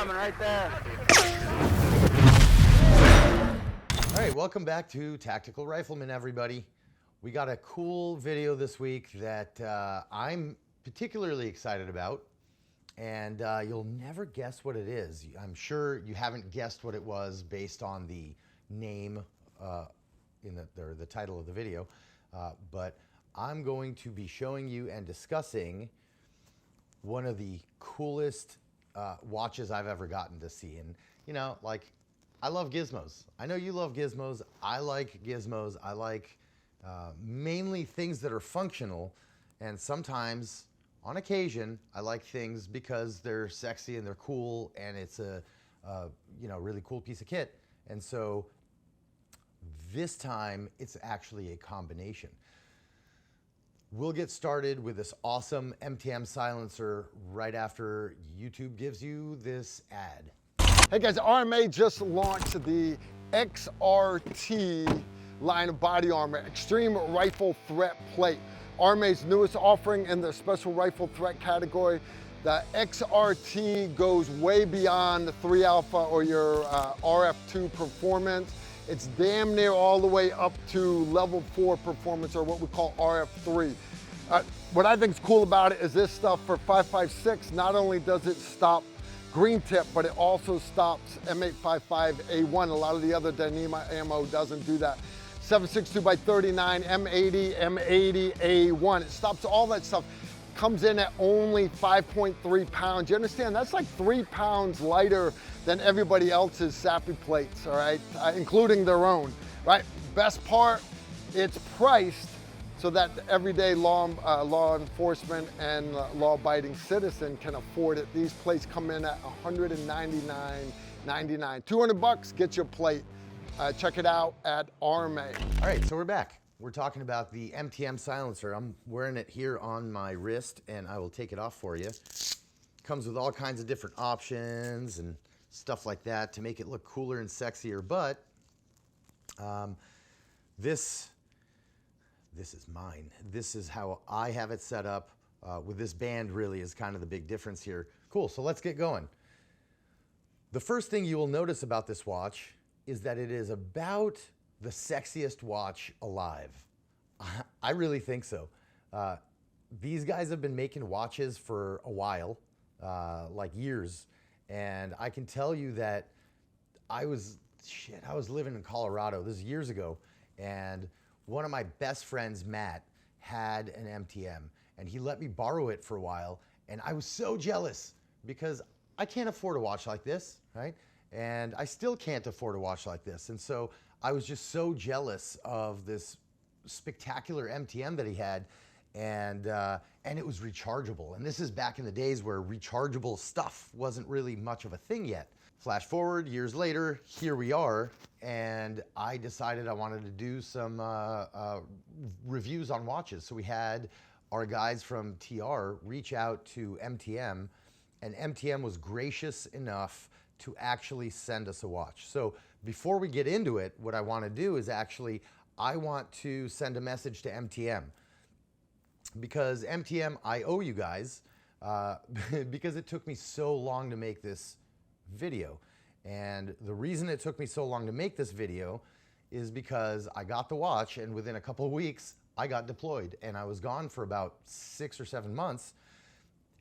coming right there. All right, welcome back to Tactical Rifleman, everybody. We got a cool video this week that I'm particularly excited about, and you'll never guess what it is. I'm sure you haven't guessed what it was based on the name in the title of the video, but I'm going to be showing you and discussing one of the coolest watches I've ever gotten to see. And you know, like, I love gizmos. I know you love gizmos. I like gizmos. I like mainly things that are functional, and sometimes, on occasion, I like things because they're sexy and they're cool, and it's a really cool piece of kit. And so this time, it's actually a combination. We'll get started with this awesome MTM silencer right after YouTube gives you this ad. Hey guys, RMA just launched the XRT line of body armor, Extreme Rifle Threat Plate. RMA's newest offering in the special rifle threat category. The XRT goes way beyond the 3 Alpha or your RF2 performance. It's damn near all the way up to level 4 performance, or what we call RF3. What I think is cool about it is this stuff for 5.56, not only does it stop green tip, but it also stops M855A1. A lot of the other Dyneema ammo doesn't do that. 7.62x39, M80, M80A1. It stops all that stuff. Comes in at only 5.3 pounds. You understand? That's like 3 pounds lighter than everybody else's SAPI plates, all right? Including their own, right? Best part, it's priced so that the everyday law enforcement and law-abiding citizen can afford it. These plates come in at $199.99. 200 bucks, get your plate. Check it out at RMA. All right, so we're back. We're talking about the MTM silencer. I'm wearing it here on my wrist, and I will take it off for you. Comes with all kinds of different options and stuff like that to make it look cooler and sexier, but this is mine. This is how I have it set up. With this band really is kind of the big difference here. Cool, so let's get going. The first thing you will notice about this watch is that it is about the sexiest watch alive. I really think so. These guys have been making watches for a while, like years, and I can tell you that I was living in Colorado, this is years ago, and one of my best friends, Matt, had an MTM, and he let me borrow it for a while, and I was so jealous because I can't afford a watch like this, right? And I still can't afford a watch like this, and so I was just so jealous of this spectacular MTM that he had, and it was rechargeable. And this is back in the days where rechargeable stuff wasn't really much of a thing yet. Flash forward, years later, here we are, and I decided I wanted to do some reviews on watches. So we had our guys from TR reach out to MTM, and MTM was gracious enough to actually send us a watch. So before we get into it, what I want to do is I want to send a message to MTM. Because MTM, I owe you guys, because it took me so long to make this video. And the reason it took me so long to make this video is because I got the watch, and within a couple of weeks, I got deployed. And I was gone for about 6 or 7 months.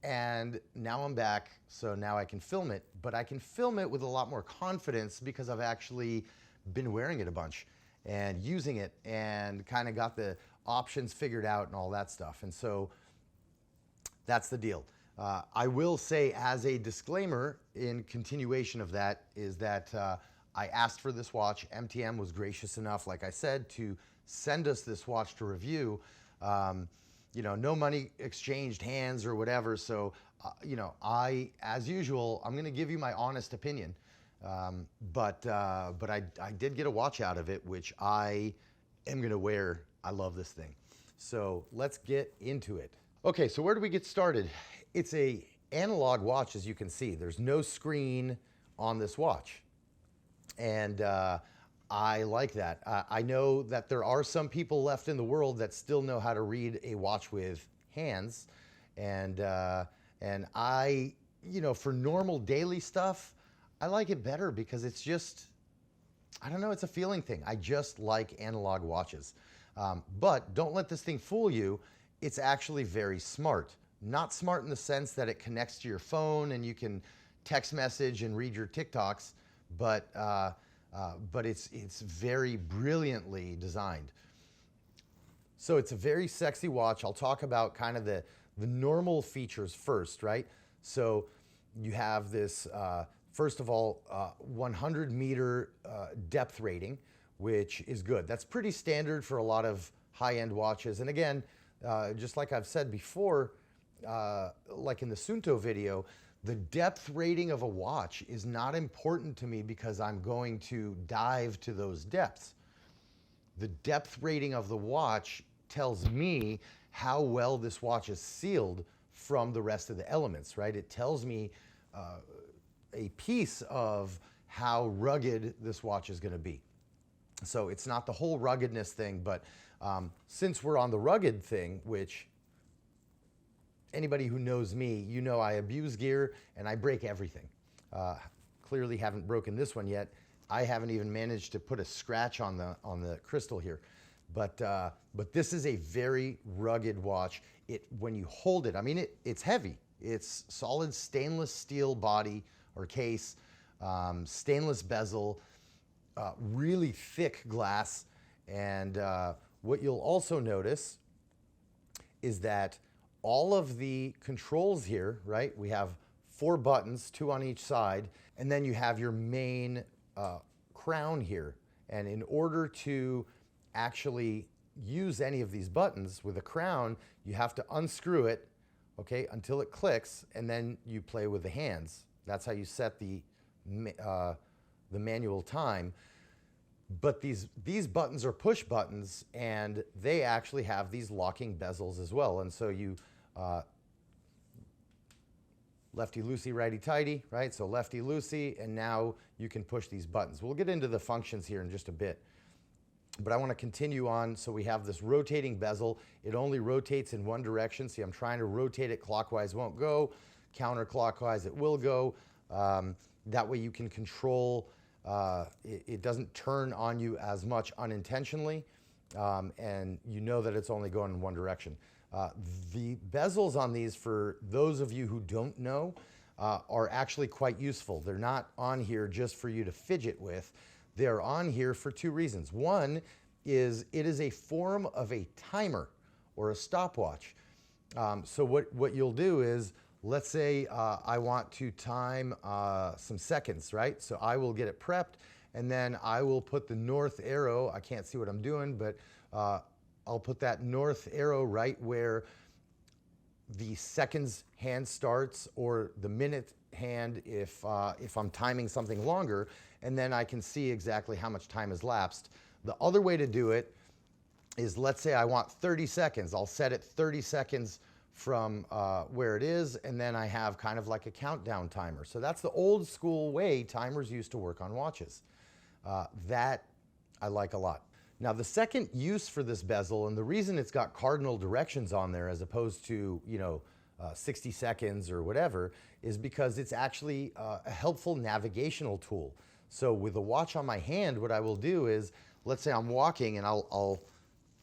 And now I'm back, so now I can film it. But I can film it with a lot more confidence because I've actually been wearing it a bunch and using it and kind of got the options figured out and all that stuff. And so that's the deal. I will say, as a disclaimer, in continuation of that, is that I asked for this watch. MTM was gracious enough, like I said, to send us this watch to review. You know, no money exchanged hands or whatever. So, you know, as usual, I'm going to give you my honest opinion. But I did get a watch out of it, which I am going to wear. I love this thing. So let's get into it. Okay, so where do we get started? It's a analog watch, as you can see. There's no screen on this watch. And I like that. I know that there are some people left in the world that still know how to read a watch with hands. And I, you know, for normal daily stuff, I like it better because it's just, I don't know, it's a feeling thing. I just like analog watches. But don't let this thing fool you. It's actually very smart. Not smart in the sense that it connects to your phone and you can text message and read your TikToks, but it's very brilliantly designed. So it's a very sexy watch. I'll talk about kind of the normal features first, right? So you have this, first of all, 100-meter depth rating, which is good. That's pretty standard for a lot of high-end watches. And again, just like I've said before, like in the Sunto video, the depth rating of a watch is not important to me because I'm going to dive to those depths. The depth rating of the watch tells me how well this watch is sealed from the rest of the elements, right? It tells me a piece of how rugged this watch is going to be. So it's not the whole ruggedness thing, but since we're on the rugged thing, which anybody who knows me, you know I abuse gear and I break everything. Clearly haven't broken this one yet. I haven't even managed to put a scratch on the crystal here. But this is a very rugged watch. When you hold it, I mean, it's heavy. It's solid stainless steel body or case, stainless bezel, really thick glass. And what you'll also notice is that all of the controls here, right? We have 4 buttons, 2 on each side, and then you have your main crown here. And in order to actually use any of these buttons with a crown, you have to unscrew it, okay, until it clicks, and then you play with the hands. That's how you set the manual time. But these buttons are push buttons, and they actually have these locking bezels as well. And so you lefty-loosey, righty-tighty, right? So lefty-loosey, and now you can push these buttons. We'll get into the functions here in just a bit. But I want to continue on. So we have this rotating bezel. It only rotates in one direction. See, I'm trying to rotate it clockwise, won't go. Counterclockwise, it will go. That way you can control, it doesn't turn on you as much unintentionally. And you know that it's only going in one direction. The bezels on these, for those of you who don't know, are actually quite useful. They're not on here just for you to fidget with. They're on here for 2 reasons. One is it is a form of a timer or a stopwatch. So what you'll do is, let's say I want to time some seconds, right? So I will get it prepped, and then I will put the north arrow. I can't see what I'm doing, but I'll put that north arrow right where the seconds hand starts, or the minute hand if I'm timing something longer, and then I can see exactly how much time has lapsed. The other way to do it is, let's say I want 30 seconds. I'll set it 30 seconds from where it is, and then I have kind of like a countdown timer. So that's the old school way timers used to work on watches. That I like a lot. Now, the second use for this bezel, and the reason it's got cardinal directions on there as opposed to, 60 seconds or whatever, is because it's actually a helpful navigational tool. So with a watch on my hand, what I will do is, let's say I'm walking and I'll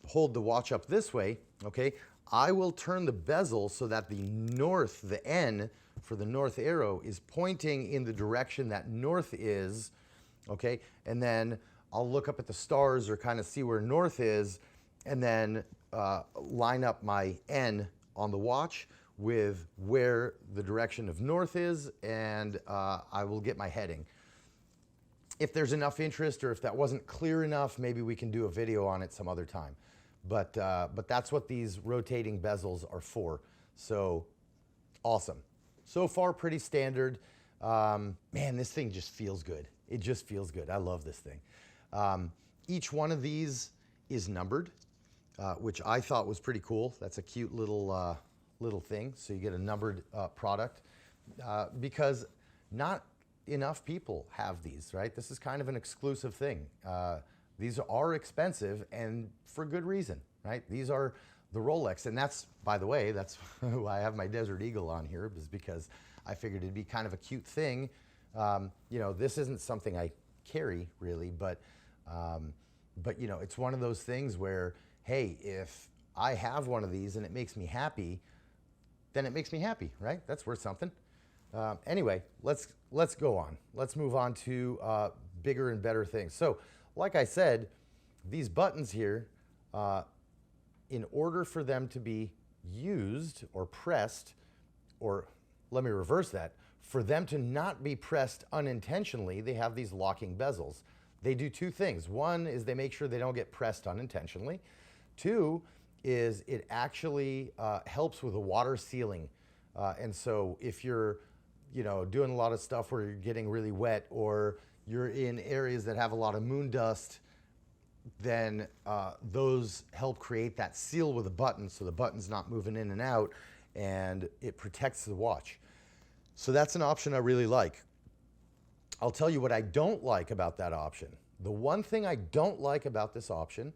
hold the watch up this way, okay? I will turn the bezel so that the north, the N for the north arrow, is pointing in the direction that north is, okay? And then I'll look up at the stars or kind of see where north is, and then line up my N on the watch with where the direction of north is, and I will get my heading. If there's enough interest, or if that wasn't clear enough, maybe we can do a video on it some other time. But that's what these rotating bezels are for. So awesome. So far, pretty standard. Man, this thing just feels good. It just feels good. I love this thing. Each one of these is numbered, which I thought was pretty cool. That's a cute little thing. So you get a numbered product because not enough people have these, right? This is kind of an exclusive thing. These are expensive, and for good reason, right? These are the Rolex, and that's, by the way, that's why I have my Desert Eagle on here, is because I figured it'd be kind of a cute thing You know, this isn't something I carry really, but you know, it's one of those things where, hey, if I have one of these and it makes me happy, then it makes me happy, right? That's worth something. Anyway, let's go on. Let's move on to bigger and better things. So, like I said, these buttons here, in order for them to be used or pressed, or let me reverse that, for them to not be pressed unintentionally, they have these locking bezels. They do two things. One is they make sure they don't get pressed unintentionally. Two is it actually helps with the water sealing. And so if you're, you know, doing a lot of stuff where you're getting really wet, or you're in areas that have a lot of moon dust, then those help create that seal with a button, so the button's not moving in and out, and it protects the watch. So that's an option I really like. I'll tell you what I don't like about that option. The one thing I don't like about this option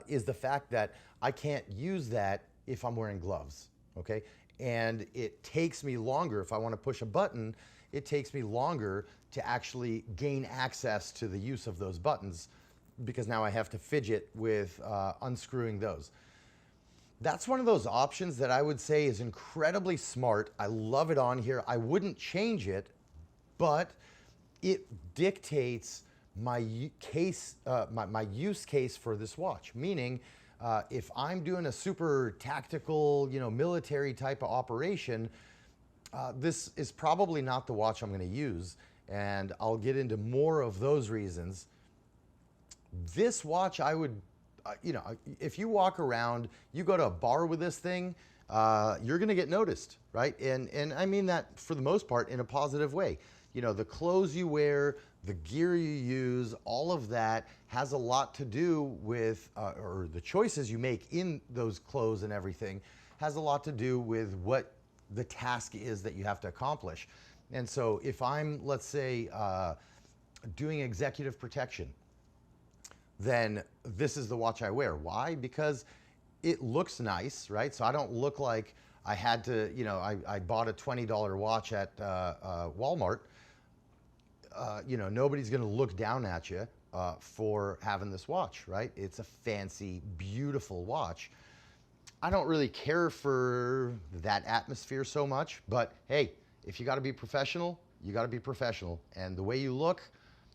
is the fact that I can't use that if I'm wearing gloves, okay? And it takes me longer, if I want to push a button, it takes me longer to actually gain access to the use of those buttons, because now I have to fidget with unscrewing those. That's one of those options that I would say is incredibly smart. I love it on here. I wouldn't change it, but it dictates my case, my use case for this watch. Meaning, if I'm doing a super tactical, you know, military type of operation, this is probably not the watch I'm going to use, and I'll get into more of those reasons. This watch, I would, you know, if you walk around, you go to a bar with this thing, you're going to get noticed, right? And I mean that for the most part in a positive way. You know, the clothes you wear, the gear you use, all of that has a lot to do with, or the choices you make in those clothes and everything has a lot to do with what the task is that you have to accomplish. And so if I'm, let's say, doing executive protection, then this is the watch I wear. Why? Because it looks nice, right? So I don't look like I had to, you know, I bought a $20 watch at Walmart. You know, nobody's gonna look down at you for having this watch, right? It's a fancy, beautiful watch. I don't really care for that atmosphere so much, but hey, if you gotta be professional, you gotta be professional. And the way you look,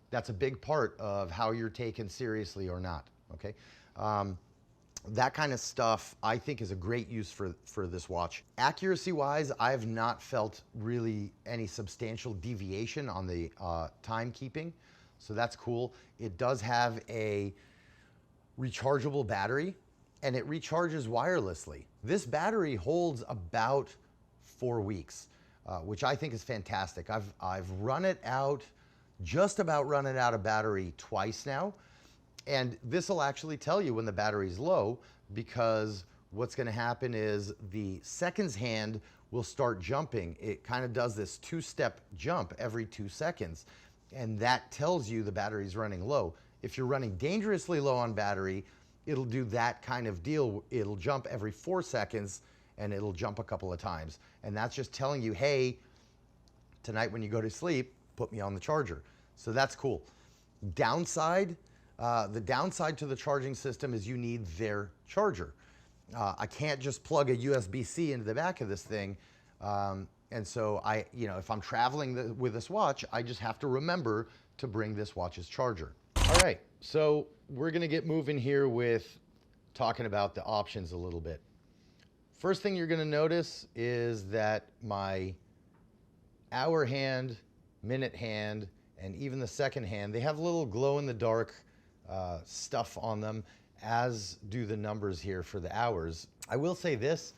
that's a big part of how you're taken seriously or not, okay? That kind of stuff I think is a great use for this watch. Accuracy-wise, I've not felt really any substantial deviation on the timekeeping, so that's cool. It does have a rechargeable battery, and it recharges wirelessly. This battery holds about 4 weeks, which I think is fantastic. I've run it out, just about run it out of battery twice now. And this will actually tell you when the battery's low, because what's gonna happen is the seconds hand will start jumping. It kind of does this two-step jump every 2 seconds, and that tells you the battery's running low. If you're running dangerously low on battery, it'll do that kind of deal. It'll jump every 4 seconds, and it'll jump a couple of times. And that's just telling you, hey, tonight when you go to sleep, put me on the charger. So that's cool. Downside, the downside to the charging system is you need their charger. I can't just plug a USB-C into the back of this thing. And so you know, if I'm traveling with this watch, I just have to remember to bring this watch's charger. All right, so we're gonna get moving here with talking about the options a little bit. First thing you're gonna notice is that my hour hand, minute hand, and even the second hand, they have a little glow-in-the-dark stuff on them, as do the numbers here for the hours. I will say this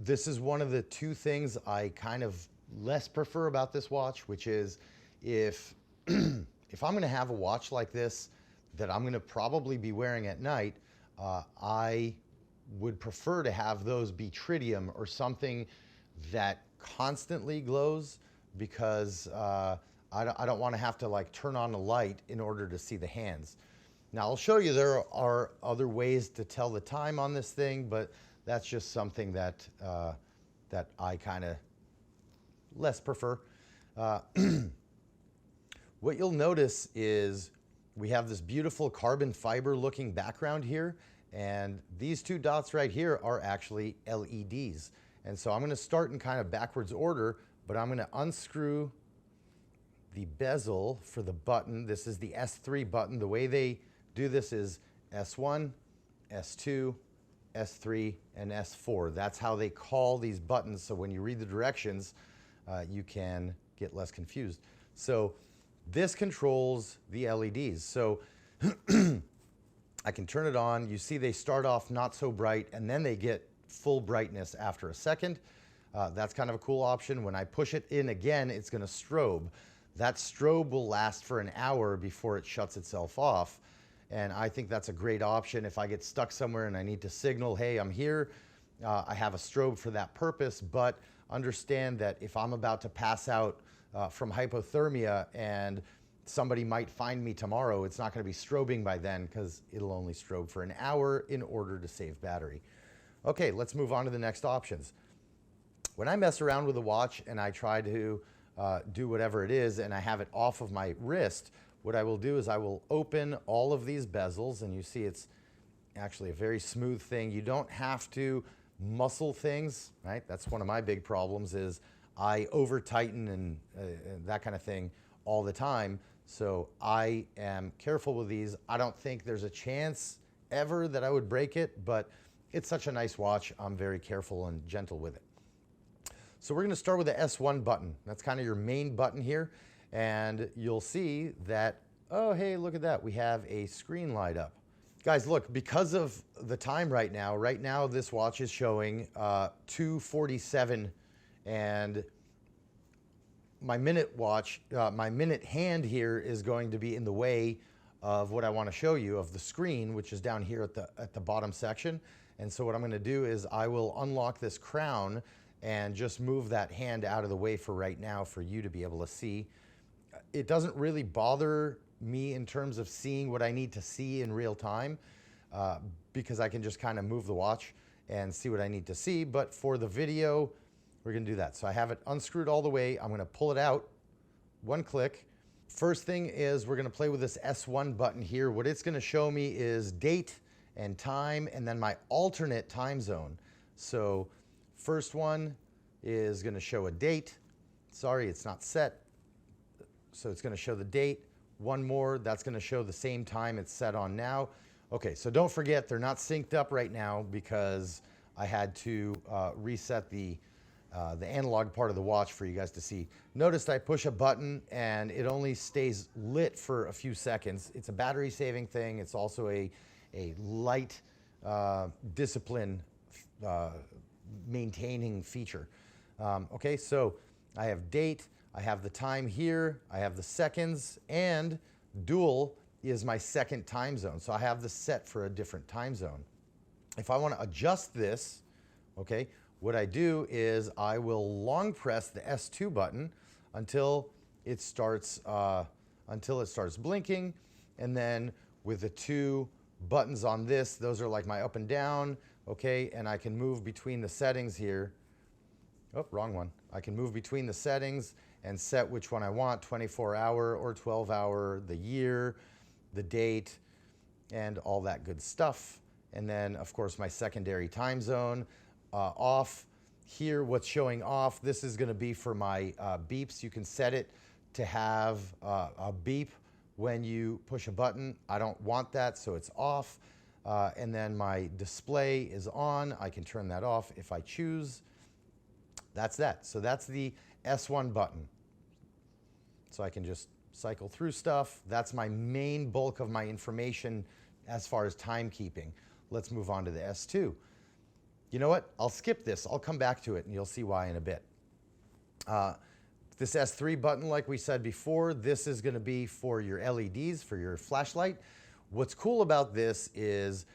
is one of the two things I kind of less prefer about this watch, which is if if I'm gonna have a watch like this that I'm gonna probably be wearing at night, I would prefer to have those be tritium or something that constantly glows, because I don't want to have to like turn on a light in order to see the hands. Now I'll show you there are other ways to tell the time on this thing, but that's just something that that I kind of less prefer. What you'll notice is we have this beautiful carbon fiber looking background here, and these two dots right here are actually LEDs. And so I'm going to start in kind of backwards order, but I'm going to unscrew the bezel for the button. This is the S3 button. The way they do this is S1, S2, S3, and S4. That's how they call these buttons. So when you read the directions, you can get less confused. So this controls the LEDs. So I can turn it on. You see they start off not so bright, and then they get full brightness after a second. That's kind of a cool option. When I push it in again, it's going to strobe. That strobe will last for an hour before it shuts itself off. And I think that's a great option. If I get stuck somewhere and I need to signal, hey, I'm here, I have a strobe for that purpose. But understand that if I'm about to pass out from hypothermia and somebody might find me tomorrow, it's not going to be strobing by then because it'll only strobe for an hour in order to save battery. Okay, let's move on to the next options. When I mess around with a watch and I try to do whatever it is and I have it off of my wrist, what I will do is I will open all of these bezels, and you see it's actually a very smooth thing. You don't have to muscle things, right? That's one of my big problems is I over tighten and that kind of thing all the time. So I am careful with these. I don't think there's a chance ever that I would break it, but it's such a nice watch. I'm very careful and gentle with it. So we're going to start with the S1 button. That's kind of your main button here. And you'll see that, oh, hey, look at that. We have a screen light up. Guys, look, because of the time right now this watch is showing 2:47, and my minute watch, my minute hand here is going to be in the way of what I want to show you of the screen, which is down here at the bottom section. And so what I'm going to do is I will unlock this crown and just move that hand out of the way for right now for you to be able to see. It doesn't really bother me in terms of seeing what I need to see in real time because I can just kind of move the watch and see what I need to see. But for the video, we're going to do that. So I have it unscrewed all the way. I'm going to pull it out, one click. First thing is we're going to play with this S1 button here. What it's going to show me is date and time, and then my alternate time zone. So first one is going to show a date. Sorry, it's not set. So it's going to show the date. One more, that's going to show the same time it's set on now. Okay, so don't forget, they're not synced up right now because I had to reset the analog part of the watch for you guys to see. Notice I push a button and it only stays lit for a few seconds. It's a battery saving thing. It's also a light discipline maintaining feature. Okay, so I have date, I have the time here, I have the seconds, and dual is my second time zone. So I have this set for a different time zone. If I want to adjust this, okay, what I do is I will long press the S2 button until it starts blinking, and then with the two buttons on this, those are like my up and down, okay, and I can move between the settings here. Oh, wrong one. I can move between the settings and set which one I want, 24-hour or 12-hour, the year, the date, and all that good stuff. And then, of course, my secondary time zone. Off here, what's showing off, this is going to be for my beeps. You can set it to have a beep when you push a button. I don't want that, so it's off. And then my display is on. I can turn that off if I choose. That's that. So that's the S1 button. So I can just cycle through stuff. That's my main bulk of my information as far as timekeeping. Let's move on to the S2. You know what? I'll skip this. I'll come back to it, and you'll see why in a bit. This S3 button, like we said before, this is going to be for your LEDs, for your flashlight. What's cool about this is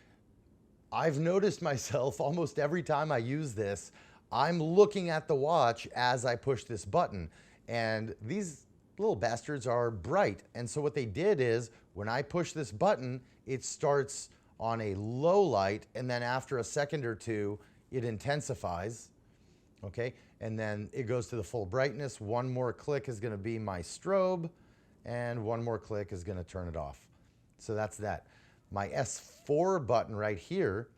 I've noticed myself almost every time I use this, I'm looking at the watch as I push this button, and these little bastards are bright. And so what they did is when I push this button, it starts on a low light, and then after a second or two, it intensifies, okay? and then it goes to the full brightness. One more click is gonna be my strobe, and one more click is gonna turn it off. So that's that. My S4 button right here,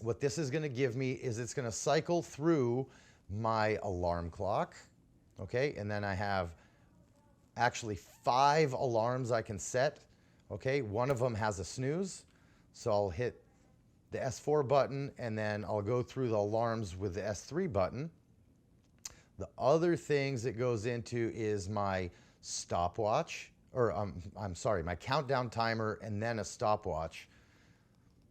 what this is gonna give me is it's gonna cycle through my alarm clock, okay? And then I have actually 5 alarms I can set, okay? One of them has a snooze, so I'll hit the S4 button, and then I'll go through the alarms with the S3 button. The other things it goes into is my stopwatch, or I'm sorry, my countdown timer, and then a stopwatch.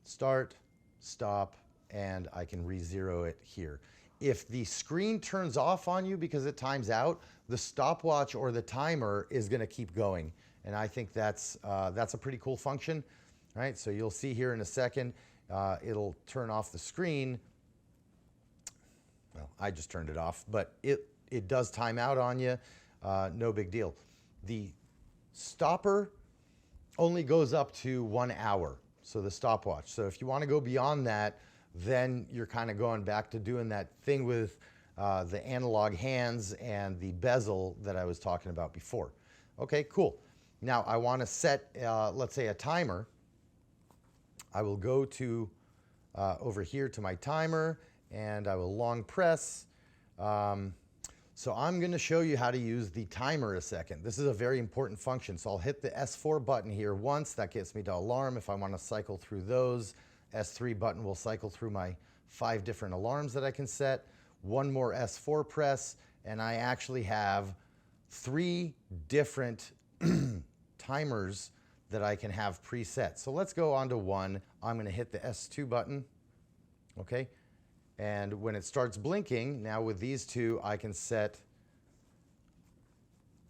Start, stop, and I can re-zero it here. If the screen turns off on you because it times out, the stopwatch or the timer is gonna keep going. And I think that's a pretty cool function, right? So you'll see here in a second, it'll turn off the screen. Well, I just turned it off, but it does time out on you, no big deal. The stopper only goes up to 1 hour, so the stopwatch. So if you wanna go beyond that, then you're kind of going back to doing that thing with the analog hands and the bezel that I was talking about before. Okay, cool. Now I wanna set, let's say, a timer. I will go to over here to my timer, and I will long press. So I'm gonna show you how to use the timer a second. This is a very important function. So I'll hit the S4 button here once. That gets me to alarm if I wanna cycle through those. S3 button will cycle through my 5 different alarms that I can set. One more S4 press, and I actually have 3 different timers that I can have preset. So let's go on to one. I'm gonna hit the S2 button, okay? And when it starts blinking, now with these 2, I can set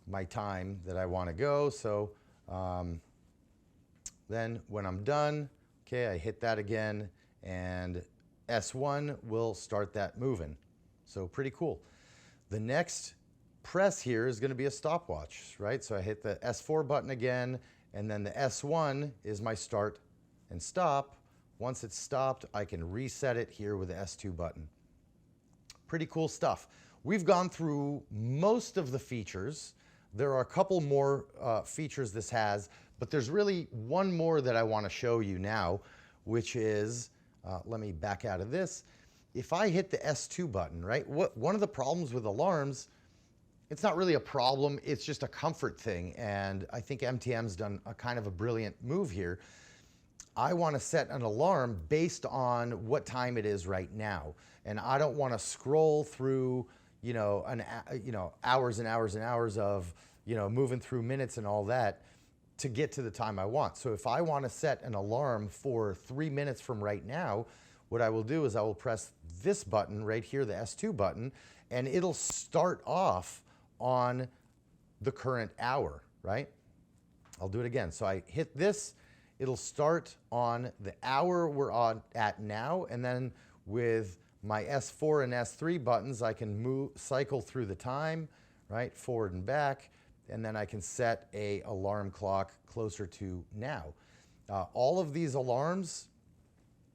my time that I wanna go. So then when I'm done, okay, I hit that again, and S1 will start that moving. So pretty cool. The next press here is gonna be a stopwatch, right? So I hit the S4 button again, and then the S1 is my start and stop. Once it's stopped, I can reset it here with the S2 button. Pretty cool stuff. We've gone through most of the features. There are a couple more features this has, but there's really one more that I want to show you now, which is, let me back out of this. If I hit the S2 button, right, one of the problems with alarms, it's not really a problem, it's just a comfort thing, and I think MTM's done a kind of a brilliant move here. I want to set an alarm based on what time it is right now, and I don't want to scroll through, hours and hours and hours of, moving through minutes and all that to get to the time I want. So if I want to set an alarm for 3 minutes from right now, what I will do is I will press this button right here, the S2 button, and it'll start off on the current hour, right? I'll do it again. So I hit this, it'll start on the hour we're on at now, and then with my S4 and S3 buttons, I can cycle through the time, right, forward and back, and then I can set a alarm clock closer to now. All of these alarms,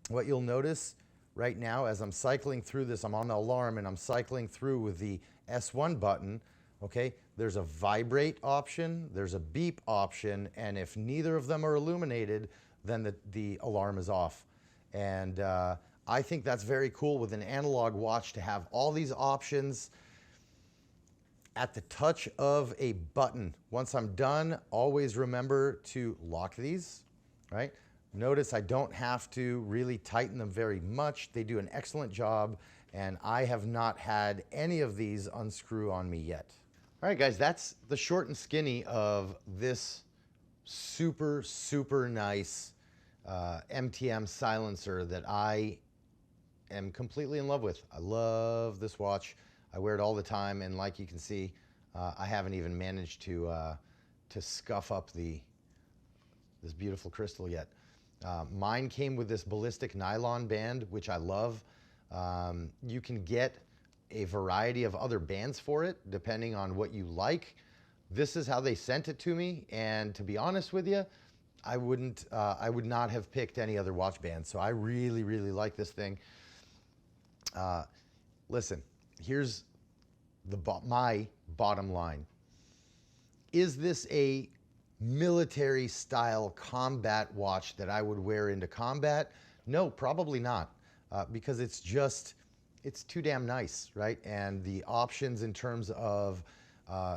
what you'll notice right now as I'm cycling through this, I'm on the alarm and I'm cycling through with the S1 button, okay, there's a vibrate option, there's a beep option, and if neither of them are illuminated, then the alarm is off. And I think that's very cool with an analog watch to have all these options at the touch of a button. Once I'm done, always remember to lock these, right? Notice I don't have to really tighten them very much. They do an excellent job, and I have not had any of these unscrew on me yet. All right, guys, that's the short and skinny of this super, super nice MTM silencer that I am completely in love with. I love this watch. I wear it all the time, and like you can see, I haven't even managed to scuff up this beautiful crystal yet. Mine came with this ballistic nylon band, which I love. You can get a variety of other bands for it, depending on what you like. This is how they sent it to me, and to be honest with you, I would not have picked any other watch band. So I really, really like this thing. Listen, here's my bottom line. Is this a military style combat watch that I would wear into combat? No, probably not, because it's too damn nice, right? And the options in terms of,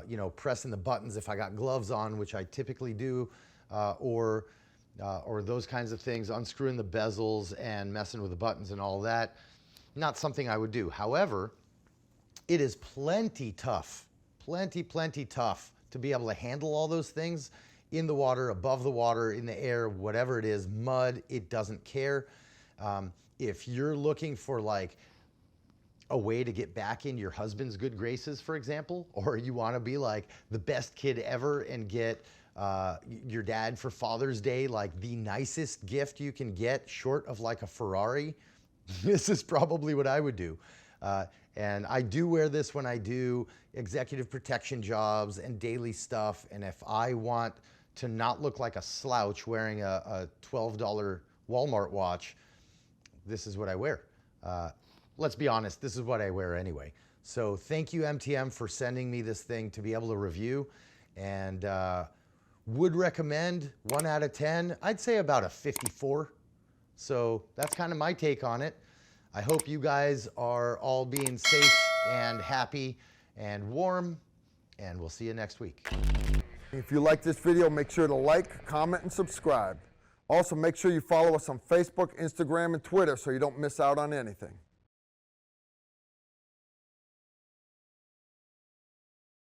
you know, pressing the buttons if I got gloves on, which I typically do, or those kinds of things, unscrewing the bezels and messing with the buttons and all that, not something I would do. However, it is plenty tough to be able to handle all those things in the water, above the water, in the air, whatever it is, mud, it doesn't care. If you're looking for like a way to get back in your husband's good graces, for example, or you want to be like the best kid ever and get your dad for Father's Day like the nicest gift you can get short of like a Ferrari, this is probably what I would do. And I do wear this when I do executive protection jobs and daily stuff. And if I want to not look like a slouch wearing a $12 Walmart watch, this is what I wear. Let's be honest, this is what I wear anyway. So thank you, MTM, for sending me this thing to be able to review. And would recommend 1 out of 10. I'd say about a 54. So that's kind of my take on it. I hope you guys are all being safe and happy and warm, and we'll see you next week. If you like this video, make sure to like, comment, and subscribe. Also, make sure you follow us on Facebook, Instagram, and Twitter so you don't miss out on anything.